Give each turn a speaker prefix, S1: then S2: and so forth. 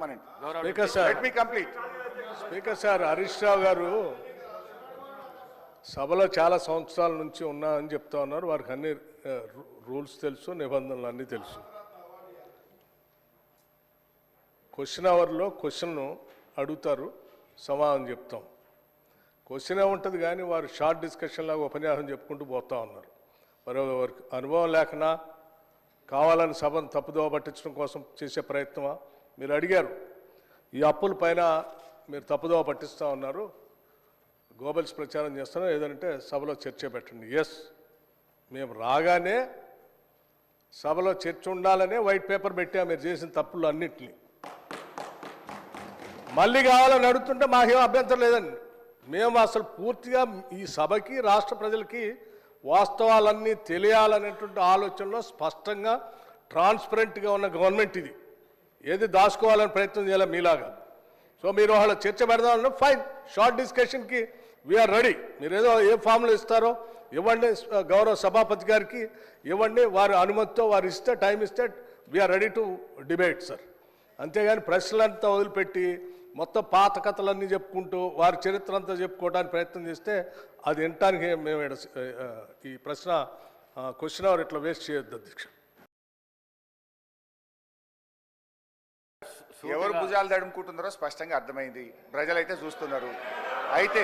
S1: Speaker sir,
S2: Let me complete.
S1: Speaker sir, Harish Rao గారు సభలో చాలా సంవత్సరాల నుంచి ఉన్నా అని చెప్తా ఉన్నారు. వారికి అన్ని రూల్స్ తెలుసు, నిబంధనలు అన్నీ తెలుసు. క్వశ్చన్ అవర్లో క్వశ్చన్ అడుగుతారు, సమాధానం చెప్తాం. క్వశ్చన్ ఉంటుంది కానీ వారు షార్ట్ డిస్కషన్ లాగా ఉపన్యాసం చెప్పుకుంటూ పోతా ఉన్నారు. మరి వారికి అనుభవం లేకనా, కావాలని సభను తప్పుదోవ పట్టించడం కోసం చేసే ప్రయత్నమా? మీరు అడిగారు, ఈ అప్పుల పైన మీరు తప్పుదోవ పట్టిస్తూ ఉన్నారు, గోబెల్స్ ప్రచారం చేస్తున్నారు, ఏదంటే సభలో చర్చ పెట్టండి. ఎస్, మేము రాగానే సభలో చర్చ ఉండాలనే వైట్ పేపర్ పెట్టా మీరు చేసిన తప్పులు అన్నింటినీ. మళ్ళీ కావాలని అడుగుతుంటే మాకేం అభ్యంతరం లేదండి. మేము అసలు పూర్తిగా ఈ సభకి, రాష్ట్ర ప్రజలకి వాస్తవాలన్నీ తెలియాలనేటువంటి ఆలోచనలో స్పష్టంగా ట్రాన్స్పరెంట్గా ఉన్న గవర్నమెంట్ ఇది. ఏది దాచుకోవాలని ప్రయత్నం చేయాలి మీలాగా. సో మీరు వాళ్ళ చర్చ పెడదామన్నా ఫైన్, షార్ట్ డిస్కషన్కి వీఆర్ రెడీ. మీరు ఏదో ఏ ఫామ్లో ఇస్తారో ఇవ్వండి, గౌరవ సభాపతి గారికి ఇవ్వండి, వారి అనుమతితో వారు ఇస్తే, టైం ఇస్తే we are ready to debate sir. అంతేగాని ప్రశ్నలంతా వదిలిపెట్టి మొత్తం పాత కథలన్నీ చెప్పుకుంటూ వారి చరిత్ర అంతా చెప్పుకోవడానికి ప్రయత్నం చేస్తే అది వినటానికి మేము ఈ ప్రశ్న క్వశ్చన్ అవర్ ఇట్లా వేస్ట్ చేయొద్దు అధ్యక్ష.
S2: ఎవరు భుజాలు తడుముకుంటున్నారో స్పష్టంగా అర్థమైంది, ప్రజలైతే చూస్తున్నారు. అయితే